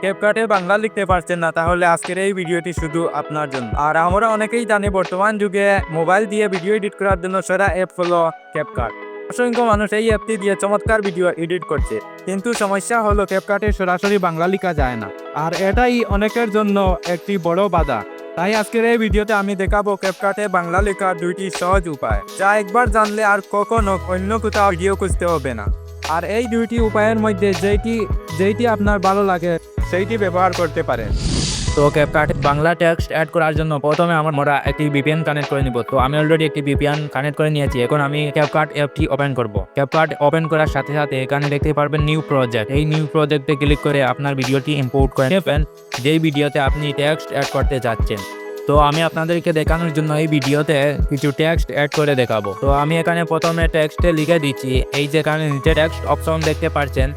ক্যাপকাটে বাংলা লিখতে পারছেন না, তাহলে আজকের এই ভিডিওটি শুধু আপনার জন্য। আর আমরা অনেকেই জানি বর্তমান যুগে মোবাইল দিয়ে ভিডিও এডিট করার জন্য সেরা অ্যাপ হলো ক্যাপকাট। অসংখ্য মানুষ এই অ্যাপটি দিয়ে চমৎকার ভিডিও এডিট করছে, কিন্তু সমস্যা হলো ক্যাপকাটে সরাসরি বাংলা লেখা যায় না, আর এটাই অনেকের জন্য একটি বড় বাধা। তাই আজকের এই ভিডিওতে আমি দেখাবো ক্যাপকাটে বাংলা লেখার 2টি সহজ উপায়, যা একবার জানলে আর কখনো অন্য কোথাও ভিডিও খুঁজতে হবে না। আর এই 2টি উপায়ের মধ্যে যেইটি আপনার ভালো লাগে সেইটি ব্যবহার করতে পারেন। তো ক্যাপকাট বাংলা টেক্সট অ্যাড করার জন্য প্রথমে আমরা একটি VPN কানেক্ট করে নিব। তো আমি অলরেডি একটি VPN কানেক্ট করে নিয়েছি। এখন আমি ক্যাপকাট অ্যাপটি ওপেন করব। ক্যাপকাট ওপেন করার সাথে সাথে এখানে দেখতে পারবেন নিউ প্রজেক্ট। এই নিউ প্রজেক্টে ক্লিক করে আপনার ভিডিওটি ইম্পোর্ট করে নেবেন, যেই ভিডিওতে আপনি টেক্সট অ্যাড করতে যাচ্ছেন। তো আমি আপনাদেরকে দেখানোর জন্য এই ভিডিওতে কিছু টেক্সট অ্যাড করে দেখাবো। তো আমি এখানে প্রথমে টেক্সটে লিখে দিচ্ছি। এই যেখানে নিচে টেক্সট অপশন দেখতে পাচ্ছেন,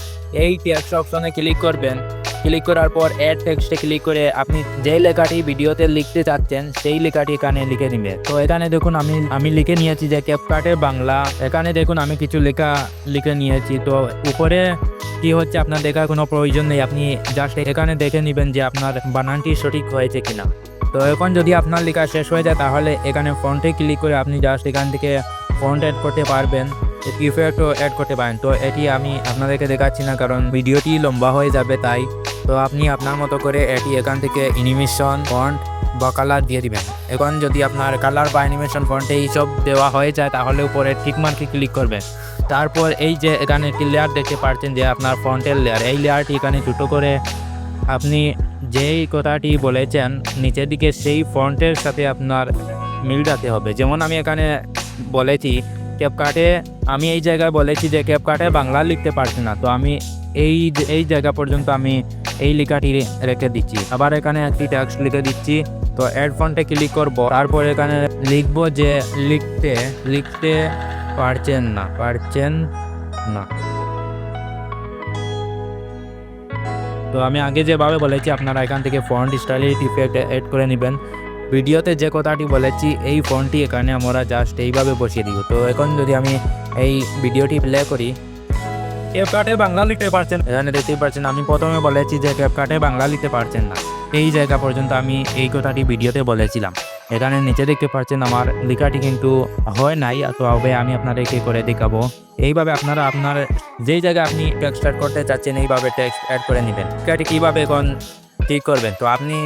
এই টেক্সট অপশনে ক্লিক করবেন। ক্লিক করার পর অ্যাড টেক্সটে ক্লিক করে আপনি যে লেখাটি ভিডিওতে লিখতে চাচ্ছেন সেই লেখাটি এখানে লিখে নেবেন। তো এখানে দেখুন আমি লিখে নিয়েছি যে ক্যাপকাটে বাংলা। এখানে দেখুন আমি কিছু লেখা লিখে নিয়েছি। তো উপরে কি হচ্ছে আপনার দেখার কোনো প্রয়োজন নেই, আপনি জাস্ট এখানে দেখে নেবেন যে আপনার বানানটি সঠিক হয়েছে কিনা। তো এখন যদি আপনার লেখা শেষ হয়ে যায় তাহলে এখানে ফন্টে ক্লিক করে আপনি জাস্ট এখান থেকে ফন্ট অ্যাড করতে পারবেন, ইফেক্টও অ্যাড করতে পারেন। তো এটি আমি আপনাদেরকে দেখাচ্ছি না, কারণ ভিডিওটি লম্বা হয়ে যাবে তাই। তো আপনি আপনার মতো করে এটি এখান থেকে অ্যানিমেশন ফন্ট বা কালার দিয়ে দিবেন। এখন যদি আপনার কালার বা অ্যানিমেশন ফন্টে এইসব দেওয়া হয়ে যায় তাহলে উপরে টিক মার্কে ক্লিক করবেন। তারপর এই যে এখানে একটি লেয়ার দেখতে পাচ্ছেন যে আপনার ফন্টের লেয়ার, এই লেয়ারটি এখানে ছোটো করে আপনি যেই কথাটি বলেছেন নিচের দিকে সেই ফন্টের সাথে আপনার মিলাতে হবে। যেমন আমি এখানে বলেছি ক্যাপকাটে, আমি এই জায়গায় বলেছি যে ক্যাপকাটে বাংলা লিখতে পারছি না। তো আমি এই জায়গা পর্যন্ত আমি এই লেখাটি রেখে দিচ্ছি। আবার এখানে একটি টেক্সট লিখে দিচ্ছি। তো অ্যাড ফন্টে ক্লিক করব। তারপর এখানে লিখবো যে লিখতে পারছেন না। তো আমি আগে যেভাবে বলেছি আপনারা এখান থেকে ফন্ট স্টাইল ইফেক্ট অ্যাড করে নেবেন। ভিডিওতে যে কথাটি বলেছি এই ফন্টটি এখানে আমরা জাস্ট এইভাবে বসিয়ে দিব। তো এখন যদি আমি এই ভিডিওটি প্লে করি, ক্যাপকাটে বাংলা লিখতে পারছেন, এখানে দেখতেই পাচ্ছেন আমি প্রথমে বলেছি যে ক্যাপকাটে বাংলা লিখতে পারছেন না। এই জায়গা পর্যন্ত আমি এই কথাটি ভিডিওতে বলেছিলাম। এখানে নিচে দেখতে পাচ্ছেন আমার লেখাটি কিন্তু হয় নাই, তো হবে আমি আপনাদেরকে করে দেখাবো। এইভাবে আপনারা আপনার যেই জায়গায় আপনি টেক্সট অ্যাড করতে চাচ্ছেন এইভাবে টেক্সট অ্যাড করে নেবেন। লেখাটি কীভাবে এখন ঠিক করবেন, তো আপনি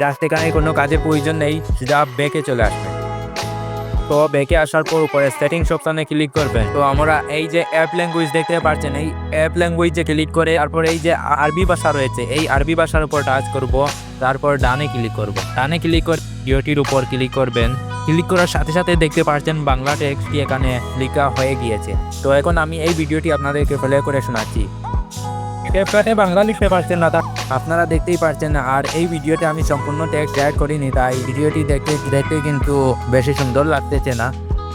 জাস্ট এখানে কোনো কাজের প্রয়োজন নেই, যা ব্যাকে চলে আসবেন। তো ব্যাকে আসার পর উপরে সেটিংস অপশনে ক্লিক করবেন। তো আমরা এই যে অ্যাপ ল্যাঙ্গুয়েজ দেখতে পাচ্ছেন, এই অ্যাপ ল্যাঙ্গুয়েজে ক্লিক করে তারপর এই যে আরবি ভাষা রয়েছে এই আরবি ভাষার উপর টাচ করব। তারপর ডানে ক্লিক করব। ডানে ক্লিক করে ভিডিওটির উপর ক্লিক করবেন। ক্লিক করার সাথে সাথে দেখতে পাচ্ছেন বাংলা টেক্সটটি এখানে লেখা হয়ে গিয়েছে। তো এখন আমি এই ভিডিওটি আপনাদেরকে প্লে করে শোনাচ্ছি। ক্যাপকাটে বাংলা লিখতে পারছেন না, আপনারা দেখতেই পাচ্ছেন। আর এই ভিডিওতে আমি সম্পূর্ণ টেক্সট অ্যাড করিনি, তাই ভিডিওটি দেখতে কিন্তু বেশি সুন্দর লাগতেছে না।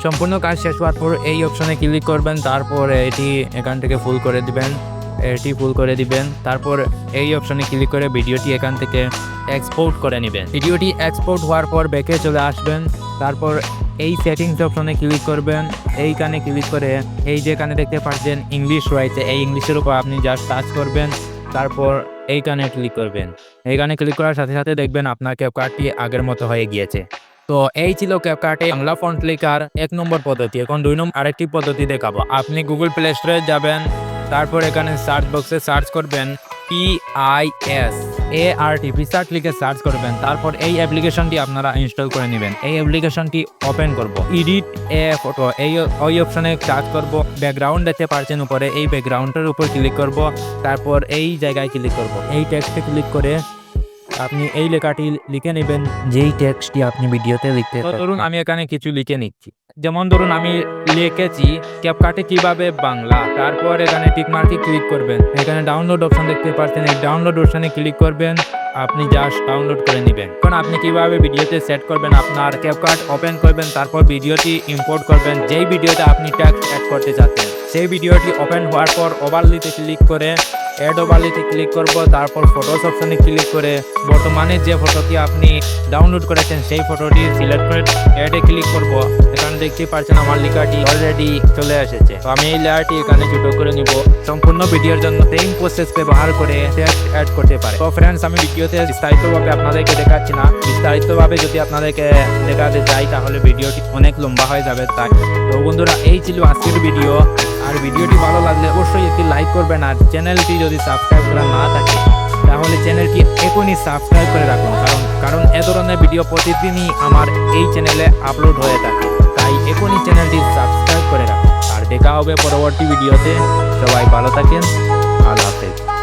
সম্পূর্ণ কাজ শেষ হওয়ার পর এই অপশনে ক্লিক করবেন। তারপর এটি এখান থেকে ফুল করে দিবেন। তারপর এই অপশনে ক্লিক করে ভিডিওটি এখান থেকে এক্সপোর্ট করে নেবেন। ভিডিওটি এক্সপোর্ট হওয়ার পর ব্যাকে চলে আসবেন। তারপর এই সেটিংস অপশনে ক্লিক করবেন। এইখানে ক্লিক করে এই যেখানে দেখতে পাচ্ছেন ইংলিশ রয়েছে, এই ইংলিশের উপর আপনি জাস্ট টাচ করবেন। তারপর এইখানে ক্লিক করবেন। এইখানে ক্লিক করার সাথে সাথে দেখবেন আপনার ক্যাপকাটটি আগের মতো হয়ে গিয়েছে। তো এই ছিল ক্যাপকাটে বাংলা ফন্ট লেখার 1 নম্বর পদ্ধতি। এখন 2 নম্বর আরেকটি পদ্ধতি দেখাবো। আপনি গুগল প্লে স্টোরে যাবেন, তারপর এখানে সার্চ বক্সে সার্চ করবেন PISART পিসার্ট লিখে সার্চ করবেন। তারপর এই অ্যাপ্লিকেশনটি আপনারা ইনস্টল করে নেবেন। এই অ্যাপ্লিকেশনটি ওপেন করব। এডিট এ ফটো ওই অপশনে টাচ করব। ব্যাকগ্রাউন্ড দেখতে পাচ্ছেন উপরে, এই ব্যাকগ্রাউন্ডের উপর ক্লিক করব। তারপর এই জায়গায় ক্লিক করব। এই টেক্সটে ক্লিক করে আপনি এই লেখাটি লিখে নেবেন, যেই টেক্সটটি আপনি ভিডিওতে লিখতে। ধরুন আমি এখানে কিছু লিখে নিচ্ছি। যেমন ধরুন আমি লিখেছি ক্যাপকাটে কিভাবে বাংলা। তারপর এখানে টিক মার্কে ক্লিক করবেন। এখানে ডাউনলোড অপশন দেখতে পাচ্ছেন, এই ডাউনলোড অপশনে ক্লিক করবেন। আপনি জাস্ট ডাউনলোড করে নেবেন। এখন আপনি কিভাবে ভিডিওতে সেট করবেন, আপনার ক্যাপকাট ওপেন করবেন। তারপর ভিডিওটি ইম্পোর্ট করবেন। যেই ভিডিওতে আপনি টেক্সট অ্যাড করতে চাচ্ছেন সেই ভিডিওটি ওপেন হওয়ার পর ওভারলিতে ক্লিক করে অ্যাড ওভারলেতে ক্লিক করব, তারপর ফটোস অপশনে ক্লিক করে বর্তমানে যে ফটোটি আপনি ডাউনলোড করেছেন সেই ফটোটি সিলেক্ট করে অ্যাডে ক্লিক করব। এখানে দেখতেই পাচ্ছেন আমার লেখাটি অলরেডি চলে এসেছে। তো আমি এই লেয়ারটি এখানে ছোট করে নিব। সম্পূর্ণ ভিডিওর জন্য সেম প্রসেস ব্যবহার করে টেক্সট অ্যাড করতে পারে। তো ফ্রেন্ডস, আমি ভিডিওতে বিস্তারিতভাবে আপনাদেরকে দেখাচ্ছি না। বিস্তারিতভাবে যদি আপনাদেরকে দেখাতে যাই তাহলে ভিডিওটি অনেক লম্বা হয়ে যাবে। তাই তো বন্ধুরা, এই ছিল আজকের ভিডিও। আর ভিডিওটি ভালো লাগলে অবশ্যই একটি লাইক করবেন। আর চ্যানেলটি যদি সাবস্ক্রাইব করা না থাকে তাহলে চ্যানেলটি এখনই সাবস্ক্রাইব করে রাখুন, কারণ এ ধরনের ভিডিও প্রতিদিনই আমার এই চ্যানেলে আপলোড হয়ে থাকে। তাই এখনই চ্যানেলটি সাবস্ক্রাইব করে রাখুন। আর দেখা হবে পরবর্তী ভিডিওতে। সবাই ভালো থাকেন। আল্লাহ হাফেজ।